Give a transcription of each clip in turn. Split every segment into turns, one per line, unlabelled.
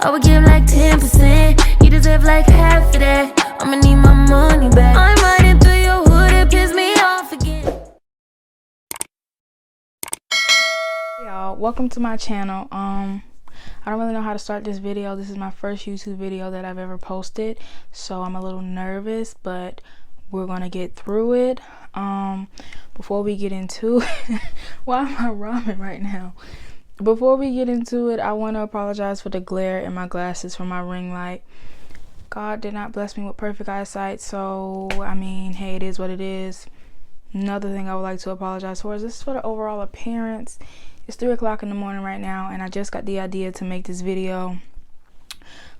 I would give like 10%. You deserve like half of that. I'ma need my money back. I'm riding through your hood, it piss me off again.
Hey y'all, welcome to my channel. I don't really know how to start this video. This is my first YouTube video that I've ever posted, so I'm a little nervous, but we're gonna get through it. Before we get into it, why am I rhyming right now? Before we get into it, I want to apologize for the glare in my glasses from my ring light. God did not bless me with perfect eyesight, so I mean, hey, it is what it is. Another thing I would like to apologize for is this is for the overall appearance. It's 3 o'clock in the morning right now, and I just got the idea to make this video.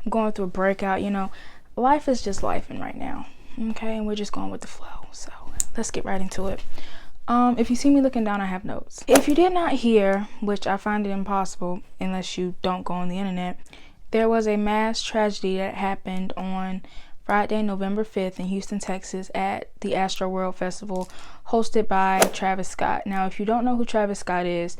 I'm going through a breakout, you know. Life is just lifing right now, okay? And we're just going with the flow, so let's get right into it. If you see me looking down, I have notes. If you did not hear, which I find it impossible unless you don't go on the internet, there was a mass tragedy that happened on Friday, November 5th in Houston, Texas at the Astroworld Festival hosted by Travis Scott. Now, if you don't know who Travis Scott is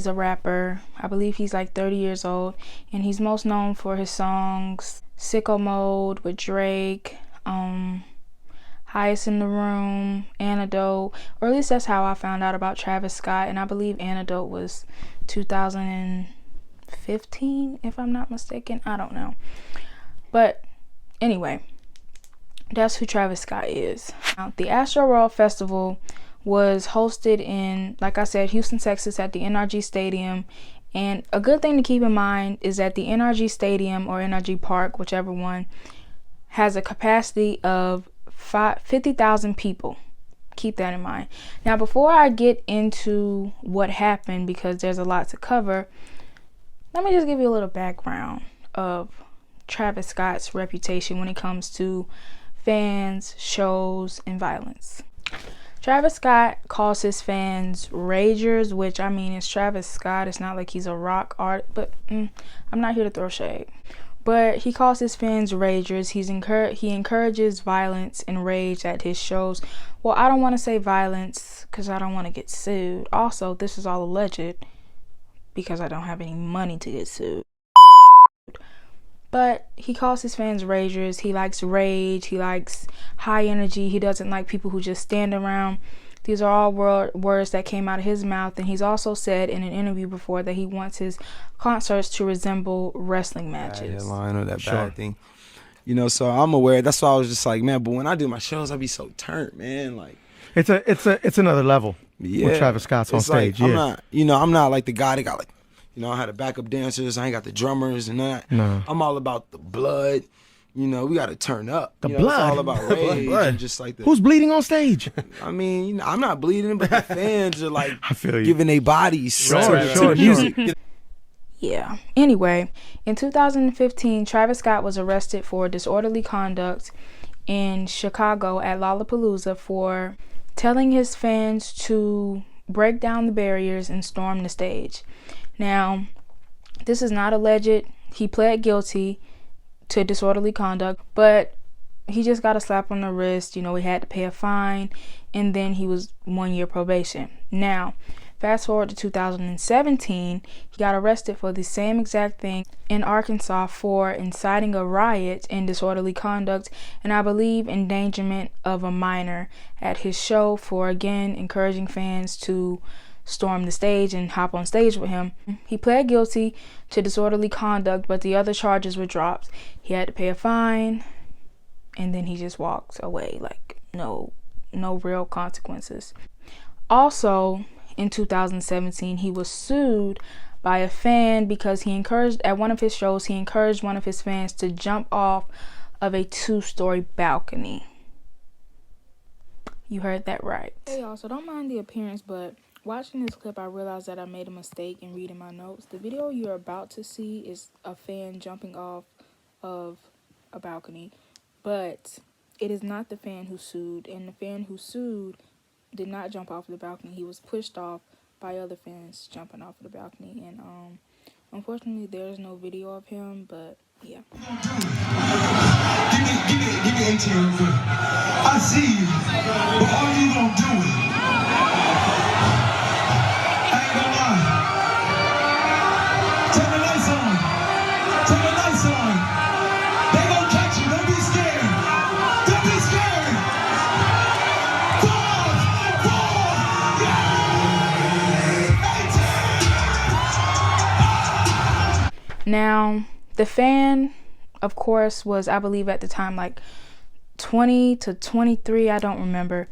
a rapper. I believe he's like 30 years old, and he's most known for his songs Sicko Mode with Drake, Highest in the Room, Antidote, or at least that's how I found out about Travis Scott, and I believe Antidote was 2015, if I'm not mistaken. I don't know. But anyway, that's who Travis Scott is. Now, the Astroworld Festival was hosted in, like I said, Houston, Texas at the NRG Stadium. And a good thing to keep in mind is that the NRG Stadium or NRG Park, whichever one, has a capacity of 50,000 people. Keep that in mind. Now, before I get into what happened, because there's a lot to cover, let me just give you a little background of Travis Scott's reputation when it comes to fans, shows, and violence. Travis Scott calls his fans ragers, which, I mean, it's Travis Scott. It's not like he's a rock artist, but I'm not here to throw shade. But he calls his fans ragers. He encourages violence and rage at his shows. Well, I don't want to say violence because I don't want to get sued. Also, this is all alleged because I don't have any money to get sued. But he calls his fans ragers. He likes rage. He likes high energy. He doesn't like people who just stand around. These are all words that came out of his mouth. And he's also said in an interview before that he wants his concerts to resemble wrestling matches.
Yeah, line or that bad thing. You know, so I'm aware. That's why I was just like, man, but when I do my shows, I be so turned, man. Like
it's another level.
Yeah.
When Travis Scott's on stage.
Like, I'm not like the guy that got like, I had the backup dancers. I ain't got the drummers and that.
No.
I'm all about the blood. We got to turn up.
The blood.
It's all about rage and just like
Who's bleeding on stage?
I mean, I'm not bleeding, but the fans are like
I feel you.
giving their bodies
Sure.
to the music.
Yeah. Anyway, in 2015, Travis Scott was arrested for disorderly conduct in Chicago at Lollapalooza for telling his fans to break down the barriers and storm the stage. Now, this is not alleged. He pled guilty to disorderly conduct, but he just got a slap on the wrist. He had to pay a fine, and then he was 1 year probation. Now, fast forward to 2017, he got arrested for the same exact thing in Arkansas for inciting a riot and disorderly conduct, and I believe endangerment of a minor at his show for, again, encouraging fans to storm the stage and hop on stage with him. He pled guilty to disorderly conduct, but the other charges were dropped. He had to pay a fine, and then he just walked away, like no real consequences. Also, in 2017, he was sued by a fan because at one of his shows, he encouraged one of his fans to jump off of a 2-story balcony. You heard that right. Hey y'all, so don't mind the appearance, but watching this clip, I realized that I made a mistake in reading my notes. The video you're about to see is a fan jumping off of a balcony, but it is not the fan who sued, and the fan who sued did not jump off the balcony. He was pushed off by other fans jumping off of the balcony, and unfortunately there's no video of him, but yeah.
Give me 18 real quick. I see you, but are you gonna do it? I ain't gonna lie. Turn the lights on. Turn
Now, the fan, of course, was, I believe at the time, like 20 to 23, I don't remember.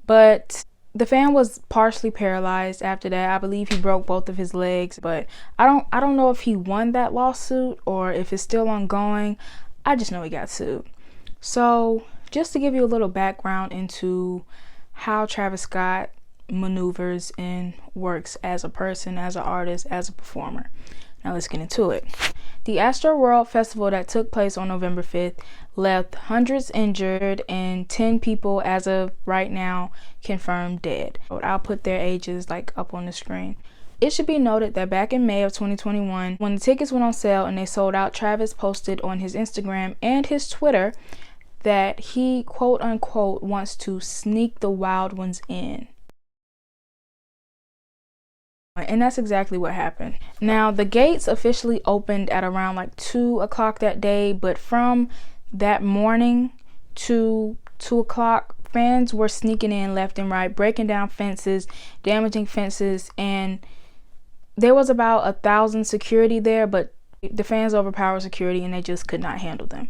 But the fan was partially paralyzed after that. I believe he broke both of his legs, but I don't know if he won that lawsuit or if it's still ongoing. I just know he got sued. So, just to give you a little background into how Travis Scott maneuvers and works as a person, as an artist, as a performer. Now let's get into it. The Astroworld festival that took place on November 5th left hundreds injured and 10 people as of right now confirmed dead. I'll put their ages like up on the screen. It should be noted that back in May of 2021, when the tickets went on sale and they sold out, Travis posted on his Instagram and his Twitter that he quote unquote wants to sneak the wild ones in. And that's exactly what happened. Now, the gates officially opened at around like 2 o'clock that day, but from that morning to 2 o'clock, fans were sneaking in left and right, breaking down fences, damaging fences, and there was about 1,000 security there, but the fans overpowered security and they just could not handle them.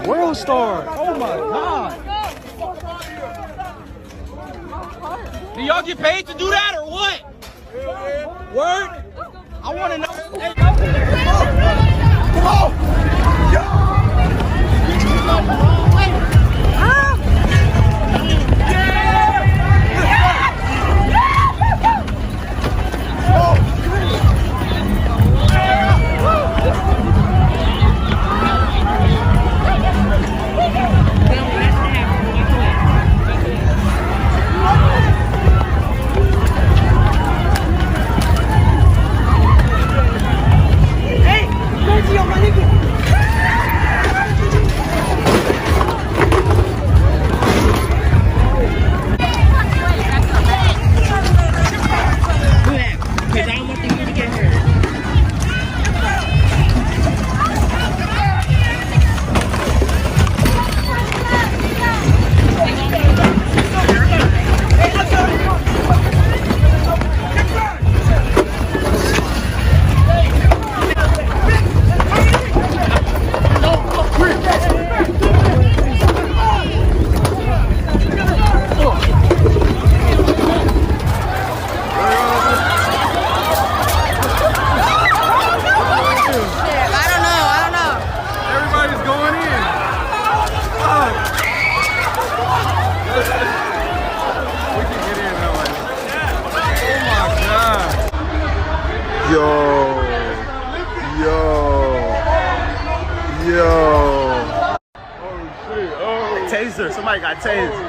World Star. Oh my God. Do y'all get paid to do that or what? Word? I want to know. Come on.
Taser. Somebody got tased.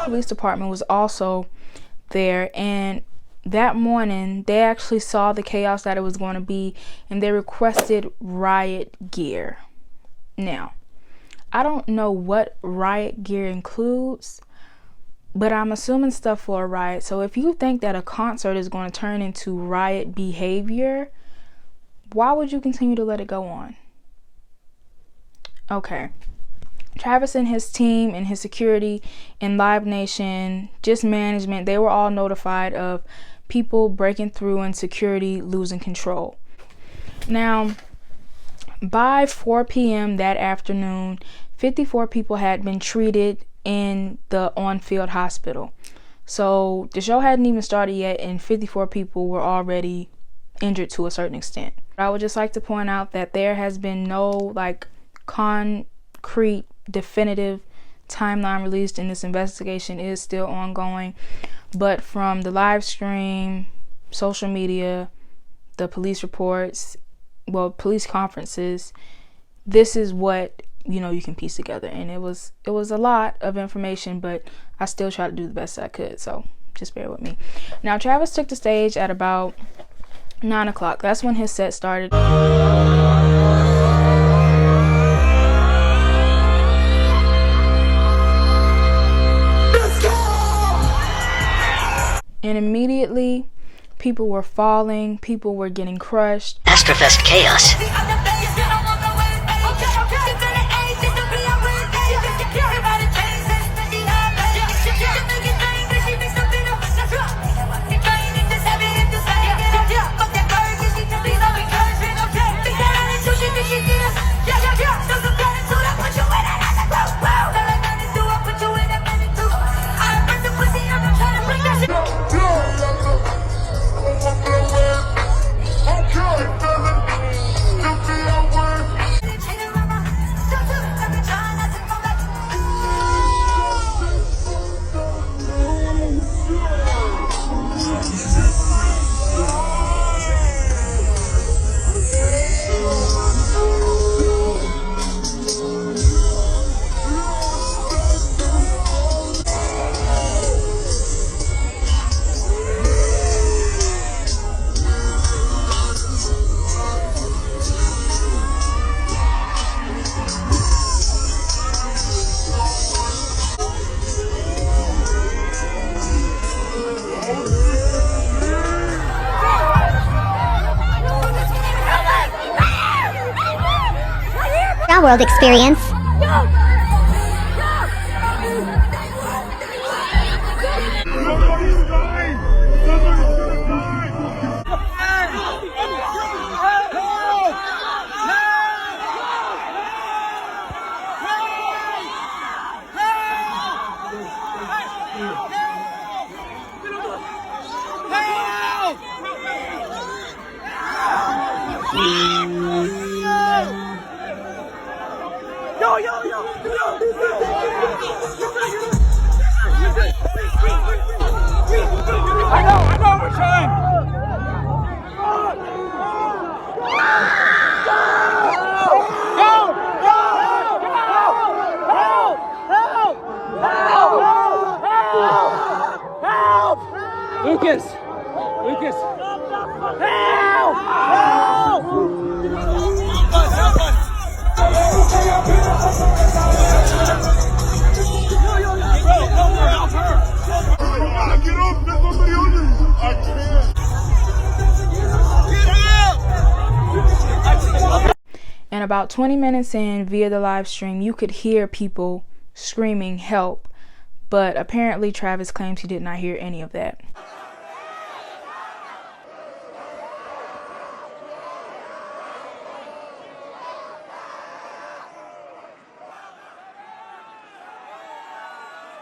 Police department was also there, and that morning they actually saw the chaos that it was going to be and they requested riot gear. Now, I don't know what riot gear includes, but I'm assuming stuff for a riot. So if you think that a concert is going to turn into riot behavior, why would you continue to let it go on? Okay. Travis and his team and his security and Live Nation, just management, they were all notified of people breaking through and security losing control. Now, by 4 p.m. that afternoon, 54 people had been treated in the on-field hospital. So the show hadn't even started yet and 54 people were already injured to a certain extent. I would just like to point out that there has been no concrete definitive timeline released, and this investigation is still ongoing, but from the live stream, social media, the police reports, well, police conferences, this is what you know, you can piece together. And it was a lot of information, but I still tried to do the best I could, so just bear with me. Now Travis took the stage at about 9 o'clock. That's when his set started. And immediately people were falling, people were getting crushed.
Astrofest chaos.
Astroworld experience.
I know, we're trying. Lucas! Lucas! Help! Help!
Get up! There's somebody on there! I can't!
And about 20 minutes in, via the live stream, you could hear people screaming help, but apparently Travis claims he did not hear any of that.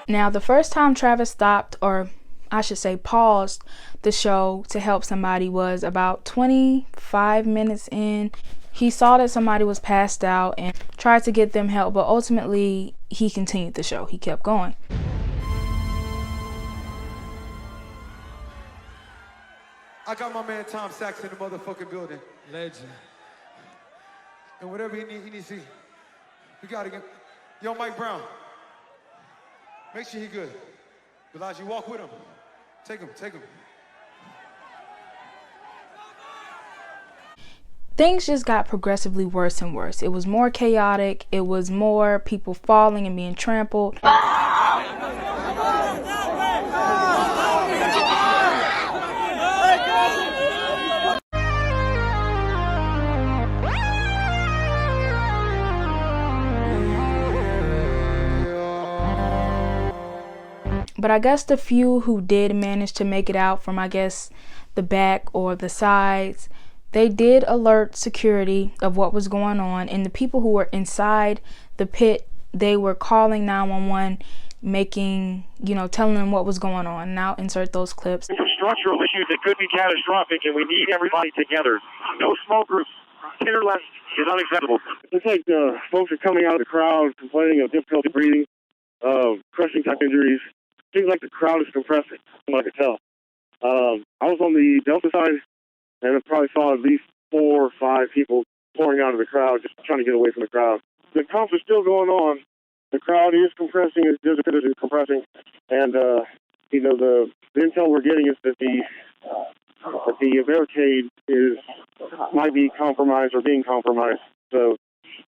Now, the first time Travis stopped, or I should say paused the show to help somebody, was about 25 minutes in. He saw that somebody was passed out and tried to get them help, but ultimately he continued the show. He kept going.
I got my man Tom Sachs in the motherfucking building. Legend. And whatever he needs to see, we gotta get. Yo, Mike Brown. Make sure he good. Elijah, walk with him. Take him.
Things just got progressively worse and worse. It was more chaotic. It was more people falling and being trampled. But I guess the few who did manage to make it out from, I guess, the back or the sides, they did alert security of what was going on. And the people who were inside the pit, they were calling 911, making, telling them what was going on. And I'll insert those clips.
Some structural issues that could be catastrophic, and we need everybody together. No small groups. 10 or less is unacceptable. Looks like folks are coming out of the crowd complaining of difficulty breathing, crushing type injuries. Seems like the crowd is compressing, from what I could tell. I was on the Delta side, and I probably saw at least 4 or 5 people pouring out of the crowd, just trying to get away from the crowd. the comps are still going on. The crowd is compressing, is compressing, and you know, the intel we're getting is that the barricade might be compromised or being compromised. So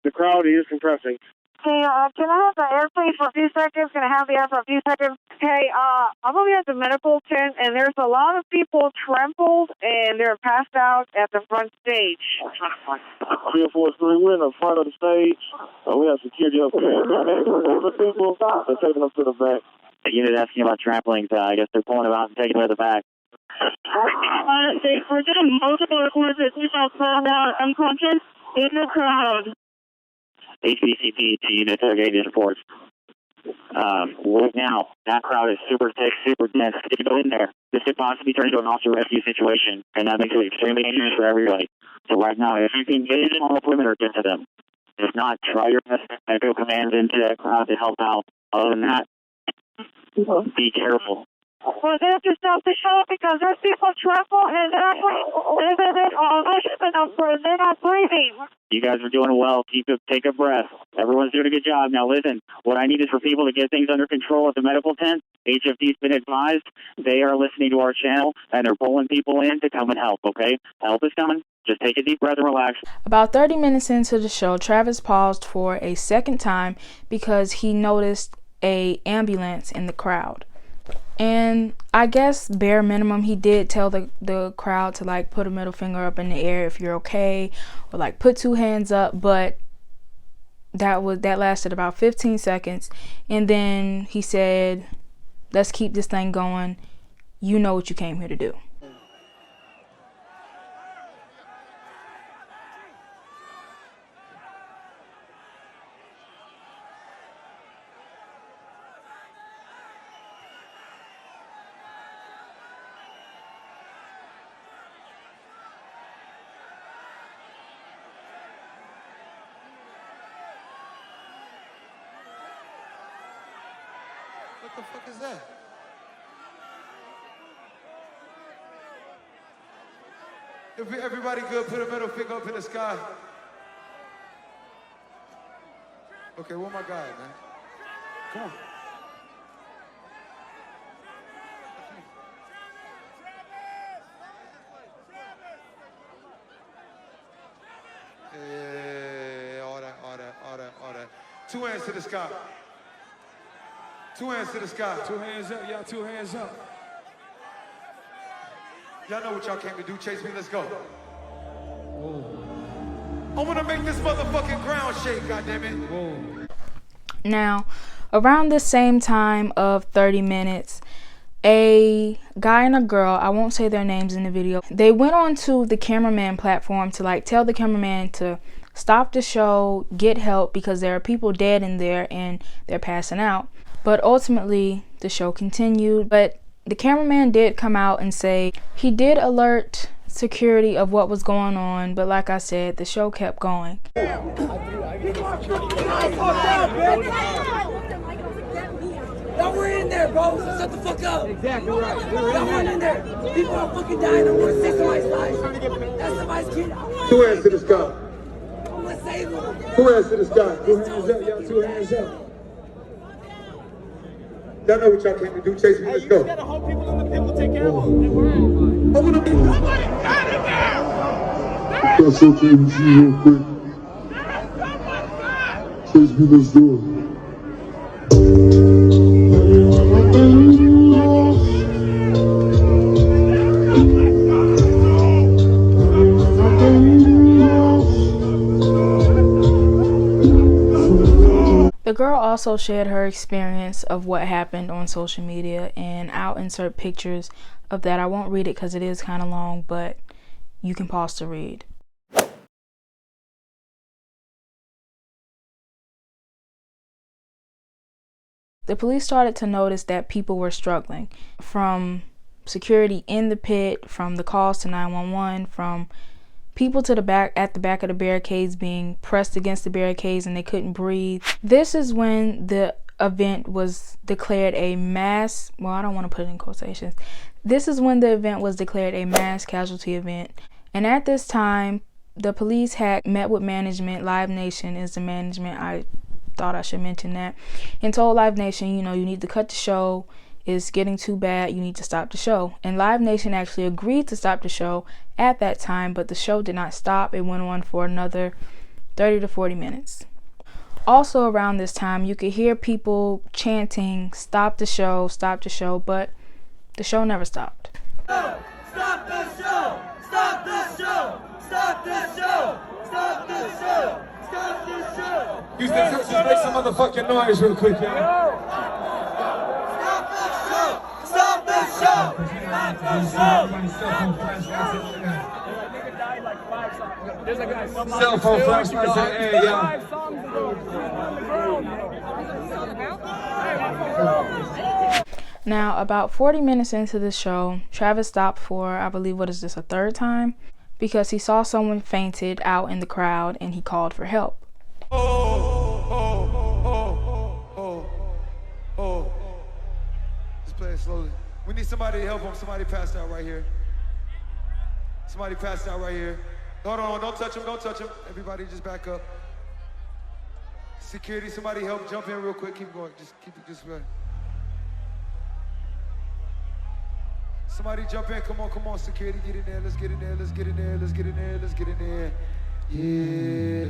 the crowd is compressing.
Hey, can I have the air please for a few seconds? Can I have the air for a few seconds? Hey, I'm over here at the medical tent, and there's a lot of people trampled, and they're passed out at the front stage.
343, we're in the front of the stage. We have security up there. The people are taking them to the back.
The unit asking about tramplings. I guess they're pulling them out and taking them to the back.
We're getting multiple reports that people are found out unconscious in the crowd.
HBCP to unit interrogating reports. Right now, that crowd is super thick, super dense. If you go in there, this could possibly turn into an officer rescue situation, and that makes it extremely dangerous for everybody. So right now, if you can get in on the perimeter, get to them. If not, try your best to go commands into that crowd to help out. Other than that, be careful.
We're going to stop the show because there's people trampled and they're not breathing.
You guys are doing well. Take a breath. Everyone's doing a good job. Now listen, what I need is for people to get things under control at the medical tent. HFD's been advised. They are listening to our channel and they're pulling people in to come and help, okay? Help is coming. Just take a deep breath and relax.
About 30 minutes into the show, Travis paused for a second time because he noticed an ambulance in the crowd. And I guess bare minimum, he did tell the crowd to like put a middle finger up in the air if you're okay, or like put two hands up, but that lasted about 15 seconds. And then he said, let's keep this thing going. You know what you came here to do.
What the fuck is that? If everybody good, put a middle finger up in the sky. Okay, where my guy, man? Come on. Yeah, all that. Two hands to the sky. Two hands to the sky. Two hands up, y'all. Two hands up. Y'all know what y'all came to do. Chase me, let's go. Whoa. I want to make this motherfucking ground shake, goddammit. Whoa.
Now, around the same time of 30 minutes, a guy and a girl, I won't say their names in the video, they went on to the cameraman platform to like tell the cameraman to stop the show, get help, because there are people dead in there and they're passing out. But ultimately, the show continued. But the cameraman did come out and say he did alert security of what was going on. But like I said, the show kept going.
Y'all were in there, bro. So shut the fuck up. Exactly right. Y'all weren't in there. People are fucking dying. I want to save somebody's life. That's somebody's kid.
Two hands to the sky.
I want to save them.
Two hands to the sky. Two hands up, y'all. Two hands up. Y'all know what y'all came to do. Chase me, let's go. You gotta hold people in the pit, we'll take care of them. Open up. Somebody got it now! That's okay with you real quick. Chase me, let's do it.
The girl also shared her experience of what happened on social media, and I'll insert pictures of that. I won't read it because it is kind of long, but you can pause to read. The police started to notice that people were struggling, from security in the pit, from the calls to 911, from people to the back at the back of the barricades being pressed against the barricades and they couldn't breathe. This is when the event was declared a mass, well, I don't want to put it in quotations. This is when the event was declared a mass casualty event. And at this time, The police had met with management. Live Nation is the management. I thought I should mention that. And told Live Nation, you know, you need to cut the show. It's getting too bad. You need to stop the show. And Live Nation actually agreed to stop the show at that time, but the show did not stop. It went on for another 30 to 40 minutes. Also around this time, you could hear people chanting, stop the show, but the show never stopped.
Stop the show! Stop the show! Stop the show! Stop the show! Stop the show!
Houston, Texas, make some motherfucking noise real quick, y'all.
Stop the show! Stop the show! Stop the show! There's a guy.
Cell phone flashlights in the air, y'all.
Now, about 40 minutes into the show, Travis stopped for, I believe, what is this, a third time? Because he saw someone fainted out in the crowd and he called for help.
Just play it slowly. We need somebody to help him. Somebody passed out right here. Somebody passed out right here. Hold on, don't touch him, don't touch him. Everybody just back up. Security, somebody help jump in real quick. Keep going, just keep it just right. Somebody jump in, come on, security, get in there, let's get in there, let's get in there, let's get in there, let's get in there. Yeah.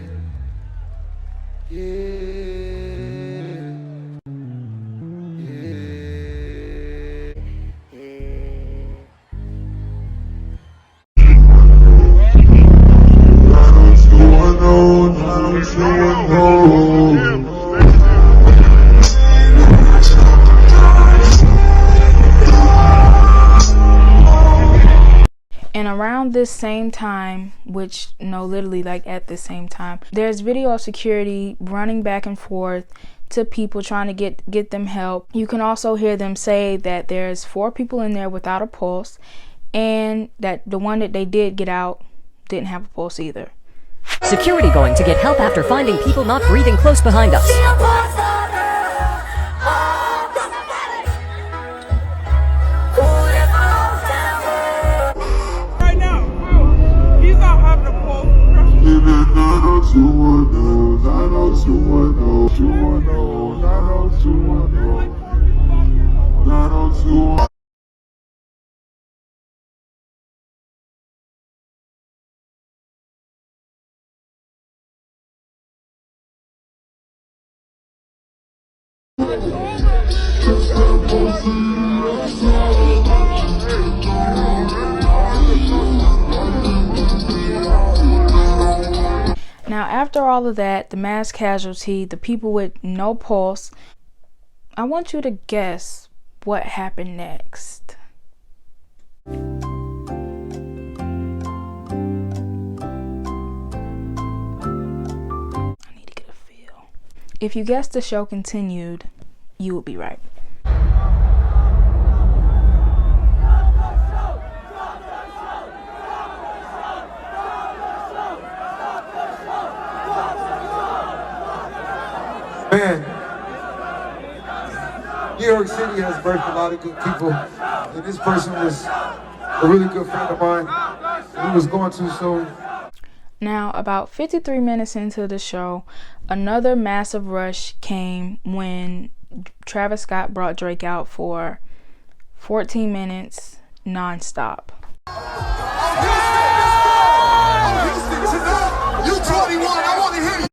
And around this same time, which no, literally like at the same time, there's video of security running back and forth to people trying to get them help. You can also hear them say that there's 4 people in there without a pulse, and that the one that they did get out didn't have a pulse either.
Security going to get help after finding people not breathing close behind us.
Now, after all of that, the mass casualty, the people with no pulse, I want you to guess what happened next. I need to get a feel. If you guessed the show continued, you would be right.
Man, New York City has birthed a lot of good people, and this person was a really good friend of mine. He was going too soon.
Now, about 53 minutes into the show, another massive rush came when Travis Scott brought Drake out for 14 minutes non-stop.
You 21, I want to hear you.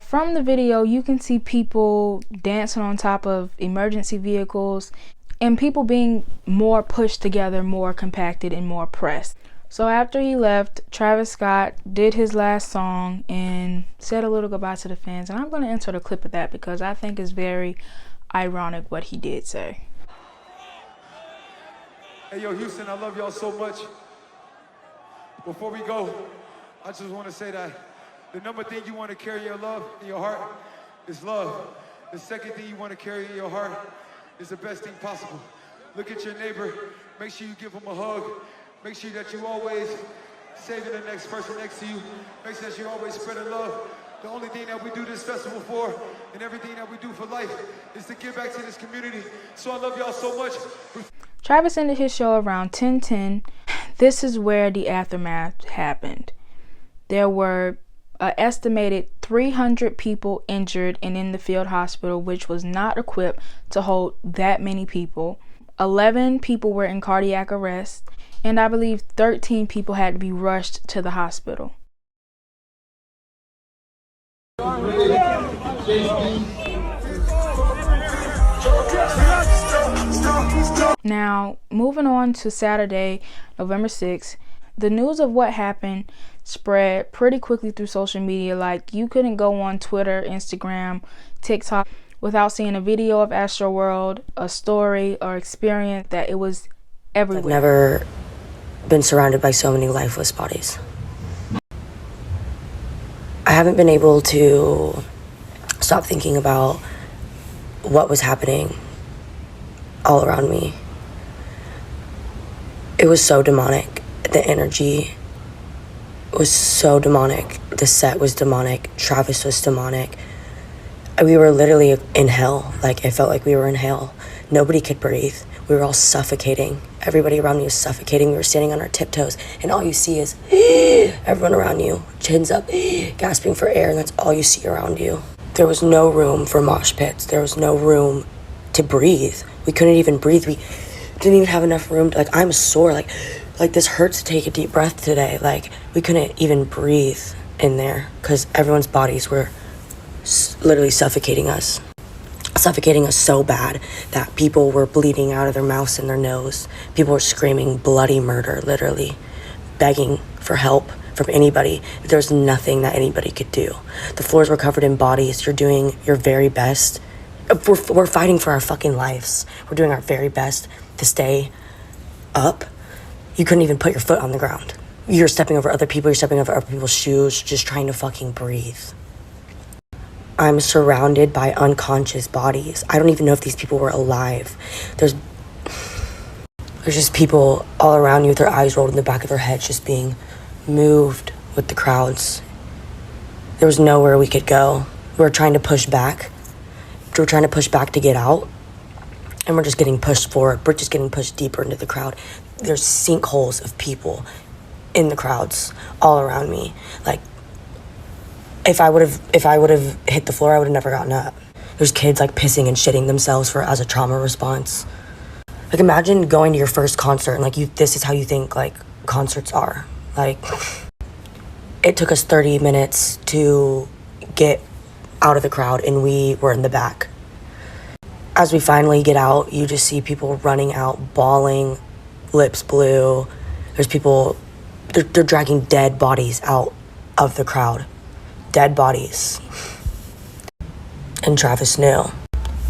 From the video, you can see people dancing on top of emergency vehicles and people being more pushed together, more compacted, and more pressed. So after he left, Travis Scott did his last song and said a little goodbye to the fans. And I'm going to insert a clip of that because I think it's very ironic what he did say.
Hey, yo, Houston, I love y'all so much. Before we go, I just want to say that the number thing you want to carry in your love, in your heart, is love. The second thing you want to carry in your heart is the best thing possible. Look at your neighbor. Make sure you give him a hug. Make sure that you always say to the next person next to you. Make sure that you always spread love. The only thing that we do this festival for and everything that we do for life is to give back to this community. So I love y'all so much.
Travis ended his show around 10:10. This is where the aftermath happened. There were an estimated 300 people injured and in the field hospital, which was not equipped to hold that many people. 11 people were in cardiac arrest, and I believe 13 people had to be rushed to the hospital. Now, moving on to Saturday, November 6th, the news of what happened spread pretty quickly through social media. Like, you couldn't go on Twitter, Instagram, TikTok without seeing a video of Astroworld, a story or experience that it was everywhere.
I've never been surrounded by so many lifeless bodies. I haven't been able to stop thinking about what was happening all around me. It was so demonic. The energy was so demonic. The set was demonic. Travis was demonic. We were literally in hell. Like, it felt like we were in hell. Nobody could breathe. We were all suffocating. Everybody around me was suffocating. We were standing on our tiptoes, and all you see is everyone around you, chins up, gasping for air, and that's all you see around you. There was no room for mosh pits. There was no room to breathe. We couldn't even breathe. We didn't even have enough room to, like, I'm sore. Like this hurts to take a deep breath today. Like, we couldn't even breathe in there because everyone's bodies were literally suffocating us so bad that people were bleeding out of their mouths and their nose. People were screaming bloody murder, literally begging for help from anybody. There was nothing that anybody could do. The floors were covered in bodies. You're doing your very best. We're fighting for our fucking lives. We're doing our very best to stay up. You couldn't even put your foot on the ground. You're stepping over other people. You're stepping over other people's shoes, just trying to fucking breathe. I'm surrounded by unconscious bodies. I don't even know if these people were alive. There's just people all around you with their eyes rolled in the back of their heads, just being moved with the crowds. There was nowhere we could go. We were trying to push back. We were trying to push back to get out, and we're just getting pushed forward. We're just getting pushed deeper into the crowd. There's sinkholes of people in the crowds all around me. Like, if I would have hit the floor, I would have never gotten up. There's kids like pissing and shitting themselves as a trauma response. Like, imagine going to your first concert and like this is how you think like concerts are. Like, it took us 30 minutes to get out of the crowd, and we were in the back. As we finally get out, you just see people running out, bawling, lips blue. There's people, they're dragging dead bodies out of the crowd. Dead bodies. And Travis knew.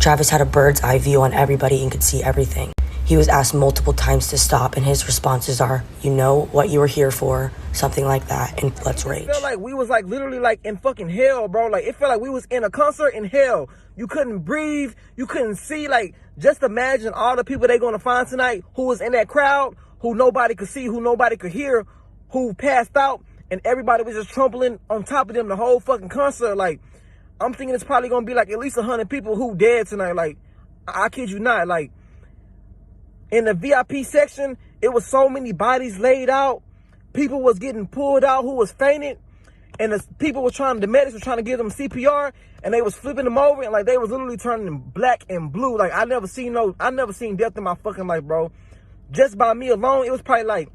Travis had a bird's eye view on everybody and could see everything. He was asked multiple times to stop, and his responses are, you know what you were here for, something like that, and let's rage.
It felt like we was like literally like in fucking hell, bro. Like, it felt like we was in a concert in hell. You couldn't breathe, you couldn't see. Like, just imagine all the people they gonna find tonight who was in that crowd, who nobody could see, who nobody could hear, who passed out, and everybody was just trampling on top of them the whole fucking concert. Like, I'm thinking it's probably gonna be like at least 100 people who dead tonight. Like, I kid you not. Like, in the VIP section, it was so many bodies laid out. People was getting pulled out who was fainted, and the medics were trying to give them CPR, and they was flipping them over, and like they was literally turning black and blue. Like, I never seen death in my fucking life, bro. Just by me alone, it was probably like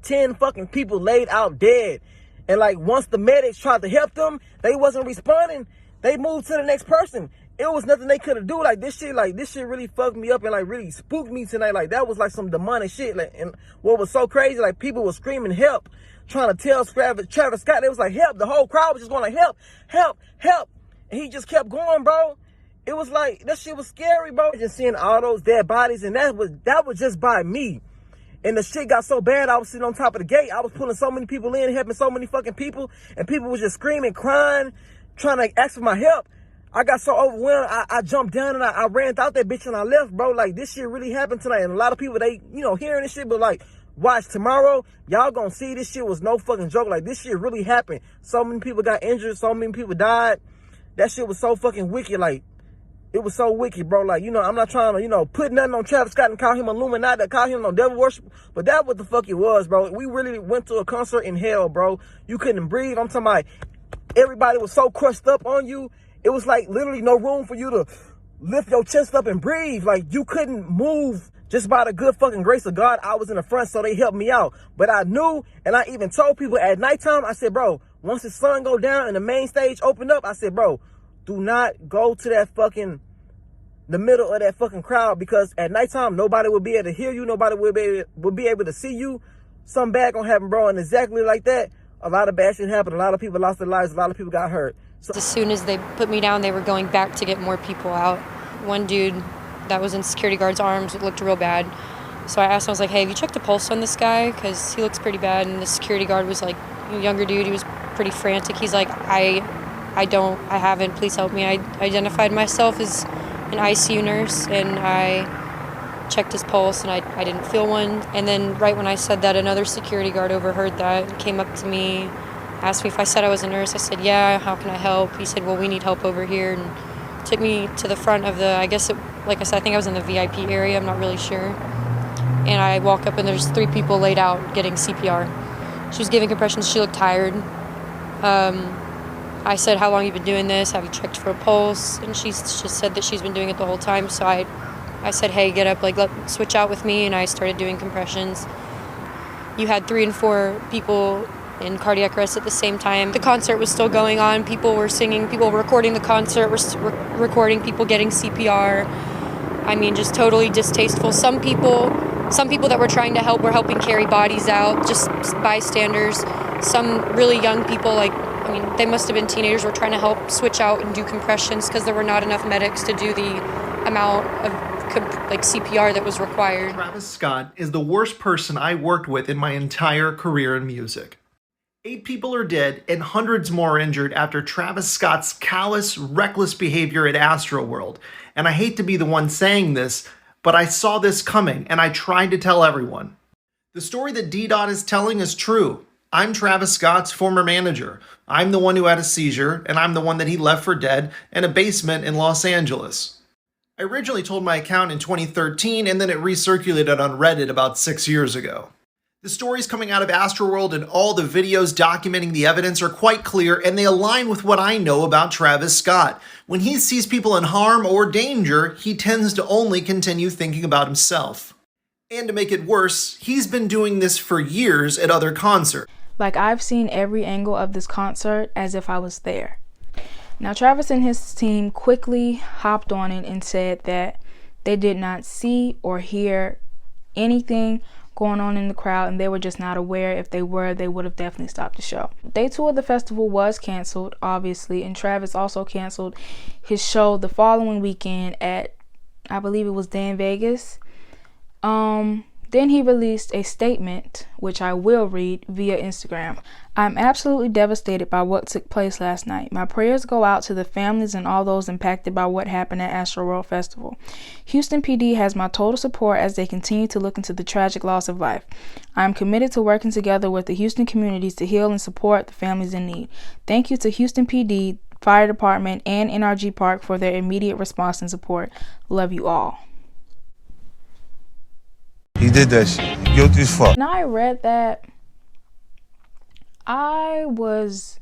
10 fucking people laid out dead. And like, once the medics tried to help them, they wasn't responding. They moved to the next person. It was nothing they could have do. Like, this shit really fucked me up and like really spooked me tonight. Like, that was like some demonic shit. Like, and what was so crazy, like, people were screaming help, trying to tell Travis Scott. They was like, help. The whole crowd was just going like, help, help, help. And he just kept going, bro. It was like, that shit was scary, bro. Just seeing all those dead bodies, and that was just by me. And the shit got so bad, I was sitting on top of the gate. I was pulling so many people in, helping so many fucking people, and people was just screaming, crying, trying to ask for my help. I got so overwhelmed, I jumped down and I ran out that bitch and I left, bro. Like, this shit really happened tonight. And a lot of people, they, hearing this shit, but like, Watch tomorrow, y'all gonna see this shit was no fucking joke. Like, this shit really happened. So many people got injured, so many people died. That shit was so fucking wicked. Like, it was so wicked, bro. Like, you know, I'm not trying to, you know, put nothing on Travis Scott and call him Illuminati, call him no devil worship, but that what the fuck it was, bro. We really went to a concert in hell, bro. You couldn't breathe. I'm talking about everybody was so crushed up on you. It was like literally no room for you to lift your chest up and breathe. Like, you couldn't move. Just by the good fucking grace of God, I was in the front, so they helped me out. But I knew, and I even told people at nighttime, I said, bro, once the sun go down and the main stage opened up, I said, bro, do not go to that fucking, the middle of that fucking crowd, because at nighttime, nobody will be able to hear you. Nobody will be able to see you. Something bad gonna happen, bro. And exactly like that, a lot of bad shit happened. A lot of people lost their lives. A lot of people got hurt. So
as soon as they put me down, they were going back to get more people out. One dude that was in security guard's arms, it looked real bad. So I asked him, I was like, hey, have you checked the pulse on this guy? Because he looks pretty bad. And the security guard was like, a younger dude, he was pretty frantic. He's like, I haven't, please help me. I identified myself as an ICU nurse, and I checked his pulse, and I didn't feel one. And then right when I said that, another security guard overheard that and came up to me, asked me if I said I was a nurse. I said, yeah, how can I help? He said, well, we need help over here, and took me to the front of the, I guess, like I said, I think I was in the VIP area, I'm not really sure. And I walk up, and there's 3 people laid out getting CPR. She was giving compressions, she looked tired. I said, how long have you been doing this? Have you checked for a pulse? And she just said that she's been doing it the whole time. So I said, hey, get up, like, switch out with me, and I started doing compressions. You had 3 and 4 people in cardiac arrest at the same time. The concert was still going on. People were singing, people were recording the concert, were recording people getting CPR. I mean, just totally distasteful. Some people that were trying to help were helping carry bodies out, just bystanders. Some really young people, like, I mean, they must have been teenagers, were trying to help switch out and do compressions because there were not enough medics to do the amount of like CPR that was required.
Travis Scott is the worst person I worked with in my entire career in music. 8 people are dead and hundreds more injured after Travis Scott's callous, reckless behavior at Astroworld. And I hate to be the one saying this, but I saw this coming and I tried to tell everyone. The story that D-Dot is telling is true. I'm Travis Scott's former manager. I'm the one who had a seizure, and I'm the one that he left for dead in a basement in Los Angeles. I originally told my account in 2013, and then it recirculated on Reddit about 6 years ago. The stories coming out of Astroworld and all the videos documenting the evidence are quite clear, and they align with what I know about Travis Scott. When he sees people in harm or danger, he tends to only continue thinking about himself. And to make it worse, he's been doing this for years at other concerts.
Like, I've seen every angle of this concert as if I was there. Now, Travis and his team quickly hopped on it and said that they did not see or hear anything going on in the crowd, and they were just not aware. If they were, they would have definitely stopped the show. Day 2 of the festival was canceled, obviously, and Travis also canceled his show the following weekend at, I believe it was Dan Vegas. Then he released a statement, which I will read via Instagram. I'm absolutely devastated by what took place last night. My prayers go out to the families and all those impacted by what happened at Astroworld Festival. Houston PD has my total support as they continue to look into the tragic loss of life. I am committed to working together with the Houston communities to heal and support the families in need. Thank you to Houston PD, Fire Department, and NRG Park for their immediate response and support. Love you all.
He did that shit. Guilty as fuck.
When I read that, I was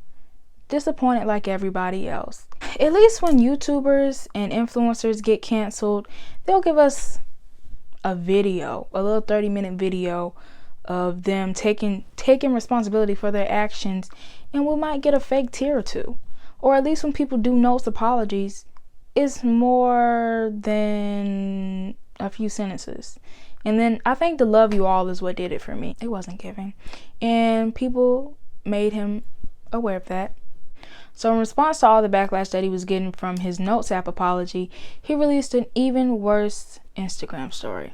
disappointed like everybody else. At least when YouTubers and influencers get canceled, they'll give us a video, a little 30-minute video of them taking responsibility for their actions, and we might get a fake tear or two. Or at least when people do Notes apologies, it's more than a few sentences. And then I think the love you all is what did it for me. It wasn't giving. And people made him aware of that. So in response to all the backlash that he was getting from his Notes app apology, he released an even worse Instagram story.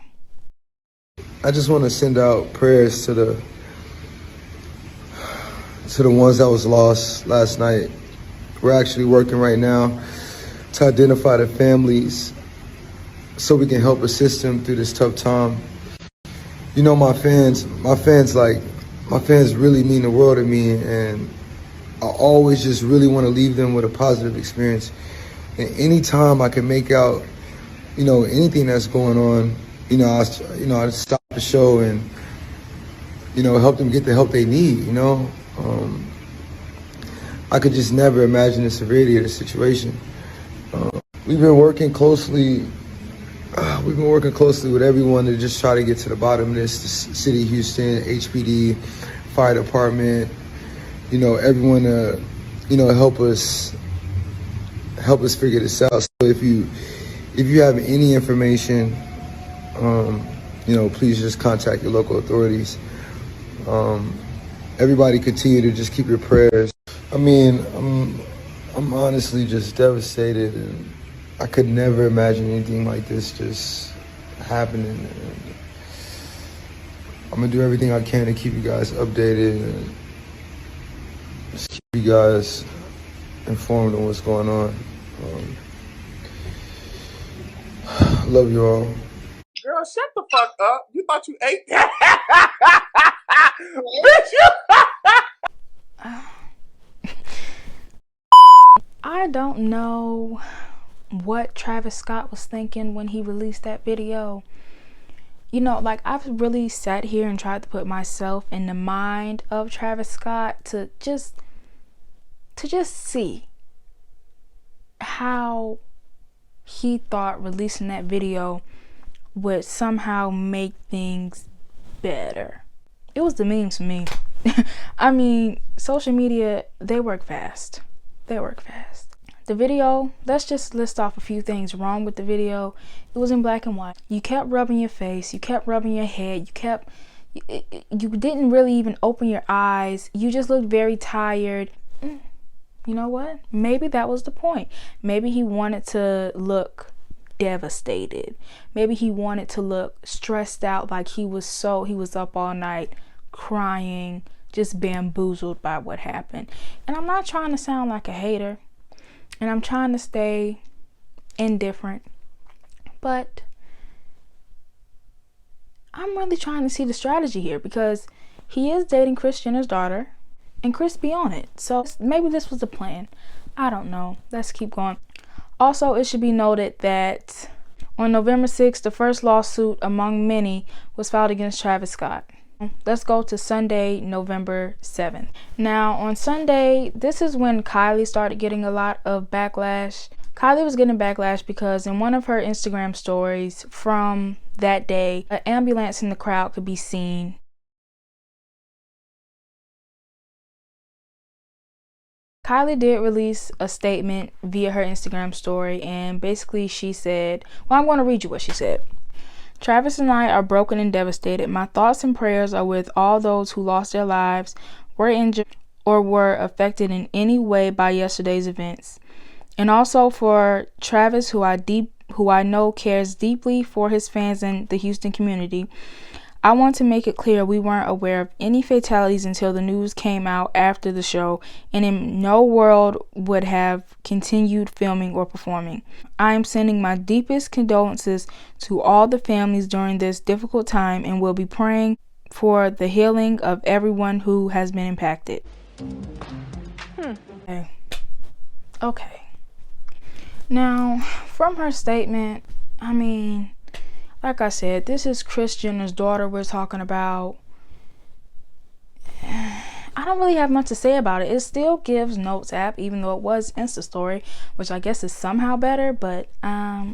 I just want to send out prayers to the ones that was lost last night. We're actually working right now to identify the families so we can help assist them through this tough time. You know, my fans really mean the world to me, and I always just really want to leave them with a positive experience. And anytime I can make out, you know, anything that's going on, I stop the show and, help them get the help they need, I could just never imagine the severity of the situation. We've been working closely with everyone to just try to get to the bottom of this. The City of Houston, HPD, Fire Department, everyone to, help us figure this out. So if you have any information, please just contact your local authorities. Everybody continue to just keep your prayers. I mean, I'm honestly just devastated, and I could never imagine anything like this just happening. And I'm gonna do everything I can to keep you guys updated and just keep you guys informed on what's going on. Love you all.
Girl, shut the fuck up. You thought you ate that? Bitch, you...
I don't know what Travis Scott was thinking when he released that video. Like, I've really sat here and tried to put myself in the mind of Travis Scott to just see how he thought releasing that video would somehow make things better. It was the memes for me. I mean, social media, they work fast. The video, let's just list off a few things wrong with the video. It was in black and white. You kept rubbing your face, you kept rubbing your head, you didn't really even open your eyes. You just looked very tired. You know what? Maybe that was the point. Maybe he wanted to look devastated. Maybe he wanted to look stressed out, like he was up all night crying, just bamboozled by what happened. And I'm not trying to sound like a hater, and I'm trying to stay indifferent, but I'm really trying to see the strategy here, because he is dating Kris Jenner's daughter and Kris be on it. So maybe this was the plan. I don't know. Let's keep going. Also, it should be noted that on November 6th, the first lawsuit among many was filed against Travis Scott. Let's go to Sunday, November 7th. Now, on Sunday, this is when Kylie started getting a lot of backlash. Kylie was getting backlash because in one of her Instagram stories from that day, an ambulance in the crowd could be seen. Kylie did release a statement via her Instagram story, and basically she said, well, I'm going to read you what she said. Travis and I are broken and devastated. My thoughts and prayers are with all those who lost their lives, were injured, or were affected in any way by yesterday's events. And also for Travis, who I know cares deeply for his fans and the Houston community. I want to make it clear we weren't aware of any fatalities until the news came out after the show, and in no world would have continued filming or performing. I am sending my deepest condolences to all the families during this difficult time, and will be praying for the healing of everyone who has been impacted. Okay. Now, from her statement, I mean, like I said, this is Kris Jenner's daughter we're talking about. I don't really have much to say about it. It still gives Notes app, even though it was Insta Story, which I guess is somehow better, but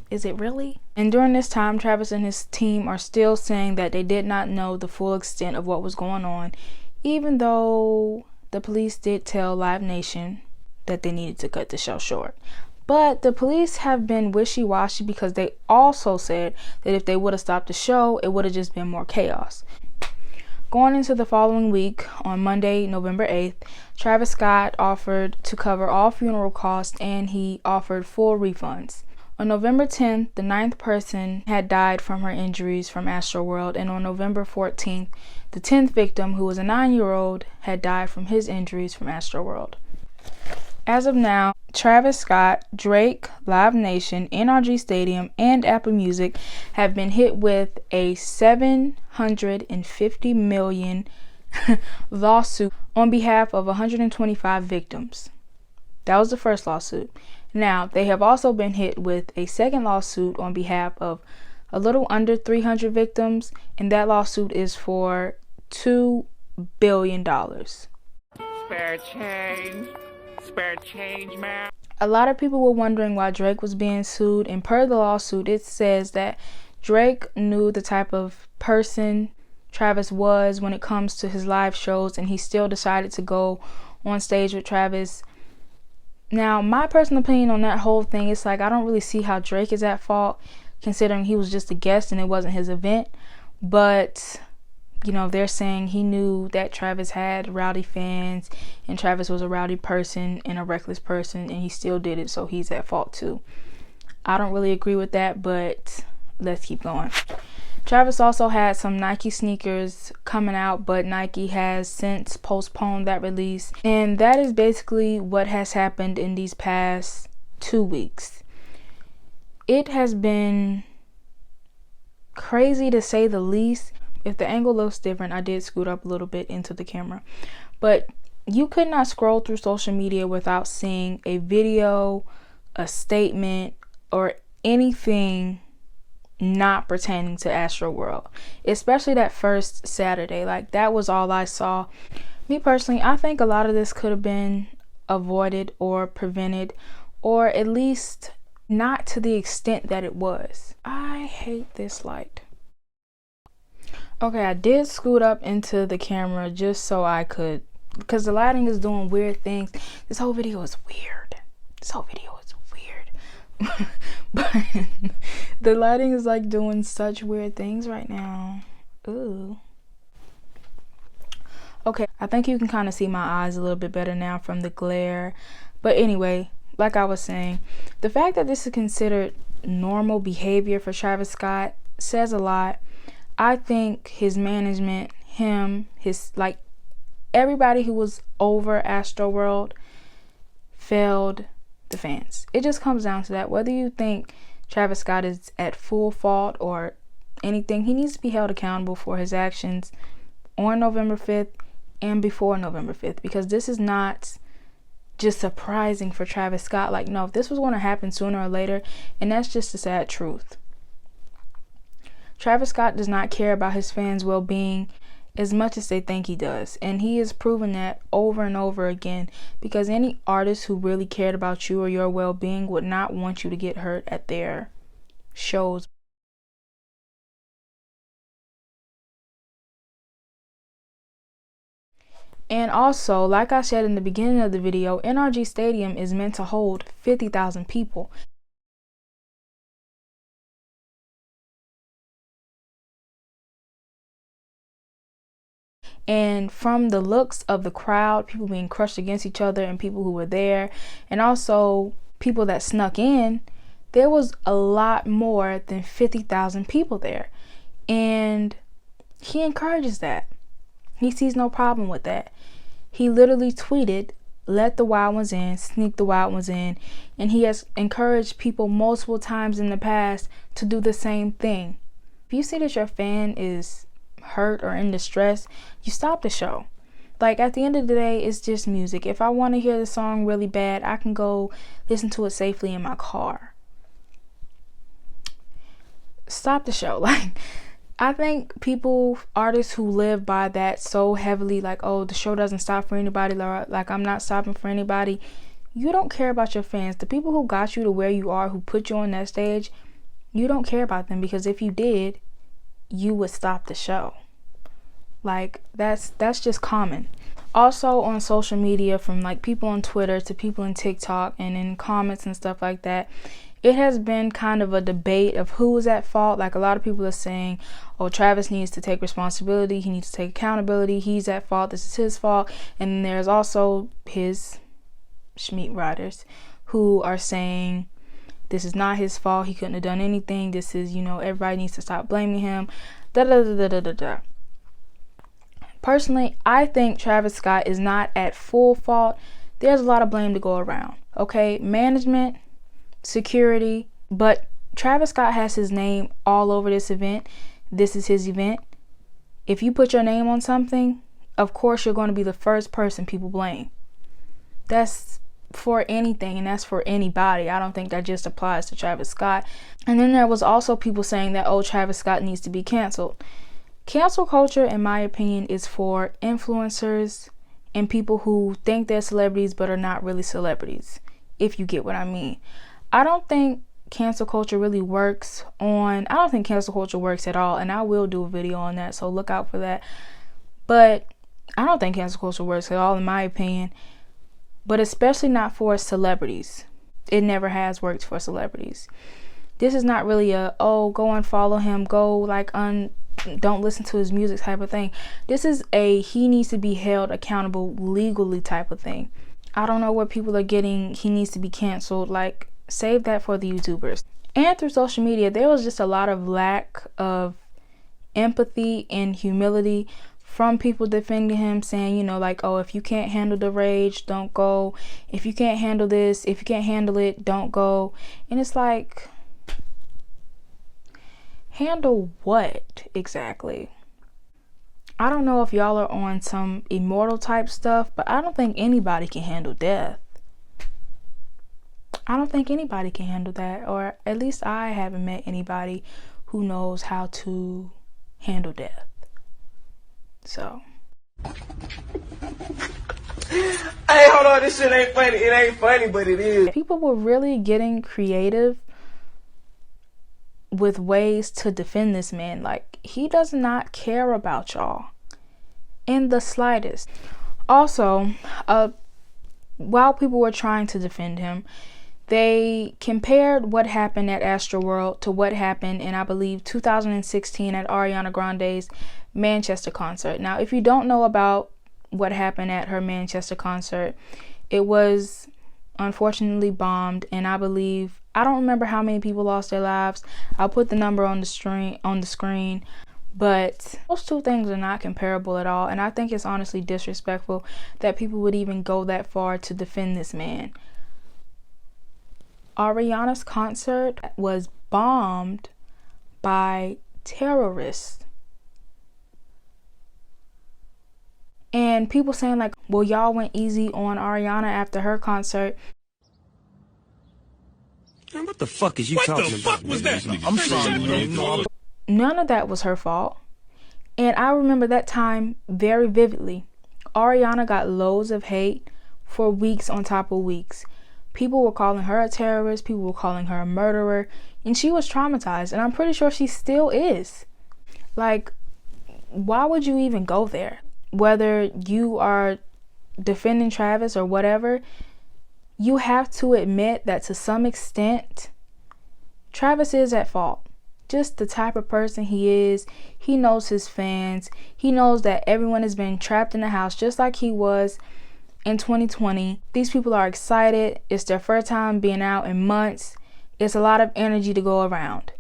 is it really? And during this time, Travis and his team are still saying that they did not know the full extent of what was going on, even though the police did tell Live Nation that they needed to cut the show short. But the police have been wishy-washy, because they also said that if they would have stopped the show, it would have just been more chaos. Going into the following week, on Monday, November 8th, Travis Scott offered to cover all funeral costs, and he offered full refunds. On November 10th, the 9th person had died from her injuries from Astroworld, and on November 14th, the 10th victim, who was a 9-year-old, had died from his injuries from Astroworld. As of now, Travis Scott, Drake, Live Nation, NRG Stadium, and Apple Music have been hit with a $750 million lawsuit on behalf of 125 victims. That was the first lawsuit. Now, they have also been hit with a second lawsuit on behalf of a little under 300 victims, and that lawsuit is for $2 billion.
Spare change. Spare change, man.
A lot of people were wondering why Drake was being sued, and per the lawsuit, it says that Drake knew the type of person Travis was when it comes to his live shows, and he still decided to go on stage with Travis. Now, my personal opinion on that whole thing is like, I don't really see how Drake is at fault, considering he was just a guest and it wasn't his event. But you know, they're saying he knew that Travis had rowdy fans and Travis was a rowdy person and a reckless person, and he still did it, so he's at fault too. I don't really agree with that, but let's keep going. Travis also had some Nike sneakers coming out, but Nike has since postponed that release, and that is basically what has happened in these past 2 weeks. It has been crazy to say the least. If the angle looks different, I did scoot up a little bit into the camera, but you could not scroll through social media without seeing a video, a statement, or anything not pertaining to Astroworld, especially that first Saturday. Like, that was all I saw. Me personally, I think a lot of this could have been avoided or prevented, or at least not to the extent that it was. I hate this light. Okay, I did scoot up into the camera just so I could, because the lighting is doing weird things. This whole video is weird. But the lighting is like doing such weird things right now. Ooh. Okay, I think you can kind of see my eyes a little bit better now from the glare. But anyway, like I was saying, the fact that this is considered normal behavior for Travis Scott says a lot. I think his management, like everybody who was over Astroworld failed the fans. It just comes down to that. Whether you think Travis Scott is at full fault or anything, he needs to be held accountable for his actions on November 5th and before November 5th, because this is not just surprising for Travis Scott. Like, no, this was going to happen sooner or later, and that's just the sad truth. Travis Scott does not care about his fans' well-being as much as they think he does, and he has proven that over and over again, because any artist who really cared about you or your well-being would not want you to get hurt at their shows. And also, like I said in the beginning of the video, NRG Stadium is meant to hold 50,000 people. And from the looks of the crowd, people being crushed against each other and people who were there, and also people that snuck in, there was a lot more than 50,000 people there. And he encourages that. He sees no problem with that. He literally tweeted, "Let the wild ones in, sneak the wild ones in." And he has encouraged people multiple times in the past to do the same thing. If you see that your fan is hurt or in distress, you stop the show. Like, at the end of the day, it's just music. If I want to hear the song really bad, I can go listen to it safely in my car. Stop the show. Like, I think artists who live by that so heavily, like, oh, the show doesn't stop for anybody, like, I'm not stopping for anybody. You don't care about your fans. The people who got you to where you are, who put you on that stage, you don't care about them, because if you did, you would stop the show. Like, that's just common. Also, on social media, from like people on Twitter to people in TikTok and in comments and stuff like that, it has been kind of a debate of who was at fault. Like, a lot of people are saying, oh, Travis needs to take responsibility, he needs to take accountability, he's at fault, this is his fault. And then there's also his Schmeat riders who are saying this is not his fault, he couldn't have done anything, this is, everybody needs to stop blaming him, da da da da da da. Personally, I think Travis Scott is not at full fault. There's a lot of blame to go around. Okay, management, security, but Travis Scott has his name all over this event. This is his event. If you put your name on something, of course you're going to be the first person people blame. That's for anything, and that's for anybody. I don't think that just applies to Travis Scott. And then there was also people saying that, oh, Travis Scott needs to be canceled. Cancel culture, in my opinion, is for influencers and people who think they're celebrities but are not really celebrities, if you get what I mean. I don't think cancel culture really works I don't think cancel culture works at all, and I will do a video on that, so look out for that. But I don't think cancel culture works at all, in my opinion, but especially not for celebrities. It never has worked for celebrities. This is not really a, oh, go unfollow him, go don't listen to his music type of thing. This is a, he needs to be held accountable legally type of thing. I don't know where people are getting he needs to be canceled. Like, save that for the YouTubers. And through social media, there was just a lot of lack of empathy and humility from people defending him, saying, you know, like, oh, if you can't handle the rage, don't go. If you can't handle this, if you can't handle it, don't go. And it's like, handle what exactly? I don't know if y'all are on some immortal type stuff, but I don't think anybody can handle death. I don't think anybody can handle that, or at least I haven't met anybody who knows how to handle death. So.
Hey, hold on, this shit ain't funny. It ain't funny, but it is.
People were really getting creative with ways to defend this man. Like, he does not care about y'all in the slightest. Also, while people were trying to defend him, they compared what happened at Astroworld to what happened in, I believe, 2016 at Ariana Grande's Manchester concert. Now, if you don't know about what happened at her Manchester concert, it was unfortunately bombed, and I don't remember how many people lost their lives. I'll put the number on the screen, but those two things are not comparable at all, and I think it's honestly disrespectful that people would even go that far to defend this man. Ariana's concert was bombed by terrorists. And people saying like, well, y'all went easy on Ariana after her concert.
Man, what the fuck is you talking about? What the fuck was that? I'm sorry.
None of that was her fault. And I remember that time very vividly. Ariana got loads of hate for weeks on top of weeks. People were calling her a terrorist. People were calling her a murderer. And she was traumatized. And I'm pretty sure she still is. Like, why would you even go there? Whether you are defending Travis or whatever, you have to admit that to some extent, Travis is at fault. Just the type of person he is. He knows his fans. He knows that everyone has been trapped in the house just like he was in 2020. These people are excited. It's their first time being out in months. It's a lot of energy to go around.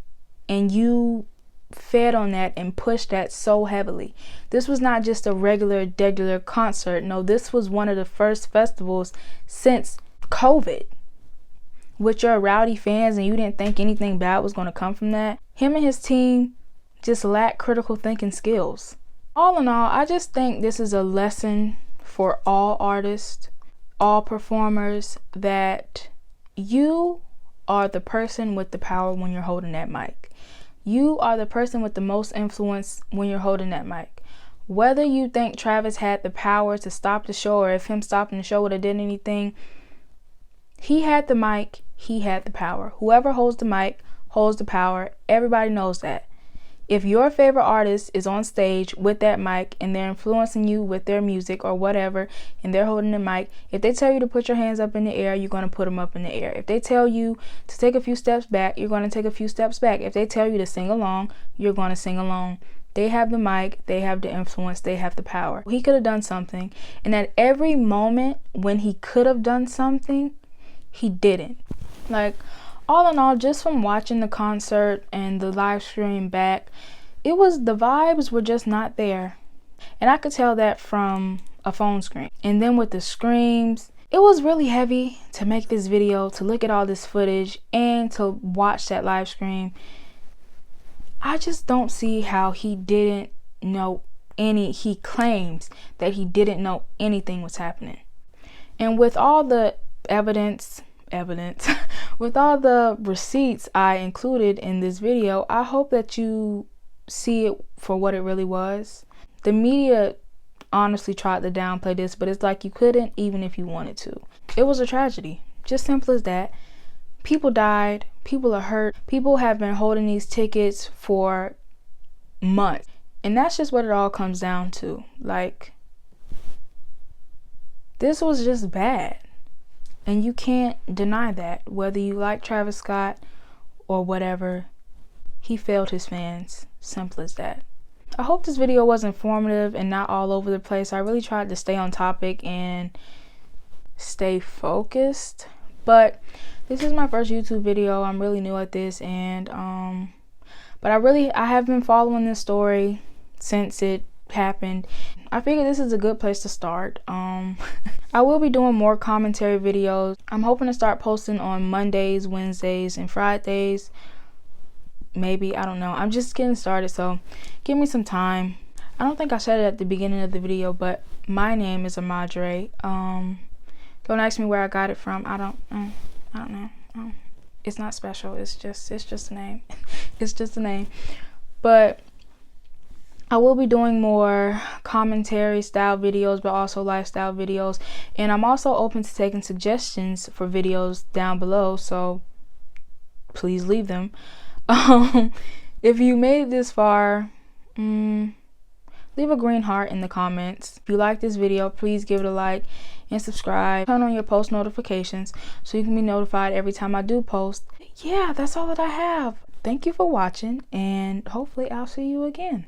And you fed on that and pushed that so heavily. This was not just a regular concert. No, this was one of the first festivals since COVID. With your rowdy fans, and you didn't think anything bad was going to come from that. Him and his team just lack critical thinking skills. All in all, I just think this is a lesson for all artists, all performers, that you are the person with the power when you're holding that mic. You are the person with the most influence when you're holding that mic. Whether you think Travis had the power to stop the show, or if him stopping the show would have done anything, he had the mic, he had the power. Whoever holds the mic holds the power. Everybody knows that. If your favorite artist is on stage with that mic and they're influencing you with their music or whatever, and they're holding the mic, if they tell you to put your hands up in the air, you're going to put them up in the air. If they tell you to take a few steps back, you're going to take a few steps back. If they tell you to sing along, you're going to sing along. They have the mic, they have the influence, they have the power. He could have done something, and at every moment when he could have done something, he didn't. Like, all in all, just from watching the concert and the live stream back, the vibes were just not there. And I could tell that from a phone screen. And then with the screams It was really heavy to make this video, to look at all this footage, and to watch that live stream. I just don't see how he didn't know he claims that he didn't know anything was happening. And with all the evidence, with all the receipts I included in this video, I hope that you see it for what it really was. The media honestly tried to downplay this, but it's like you couldn't even if you wanted to. It was a tragedy, just simple as that. People died, people are hurt, people have been holding these tickets for months, and that's just what it all comes down to. Like, this was just bad, and you can't deny that. Whether you like Travis Scott or whatever, he failed his fans, simple as that. I hope this video was informative and not all over the place. I really tried to stay on topic and stay focused, but this is my first YouTube video. I'm really new at this, and but I have been following this story since it happened. I figured this is a good place to start. I will be doing more commentary videos. I'm hoping to start posting on Mondays, Wednesdays, and Fridays. Maybe, I don't know. I'm just getting started, so give me some time. I don't think I said it at the beginning of the video, but my name is Amadre. Don't ask me where I got it from. I don't know. It's not special. It's just a name. It's just a name. But I will be doing more commentary style videos, but also lifestyle videos, and I'm also open to taking suggestions for videos down below, so please leave them. If you made it this far, leave a green heart in the comments. If you like this video, please give it a like and subscribe. Turn on your post notifications so you can be notified every time I do post. Yeah, that's all that I have. Thank you for watching, and hopefully I'll see you again.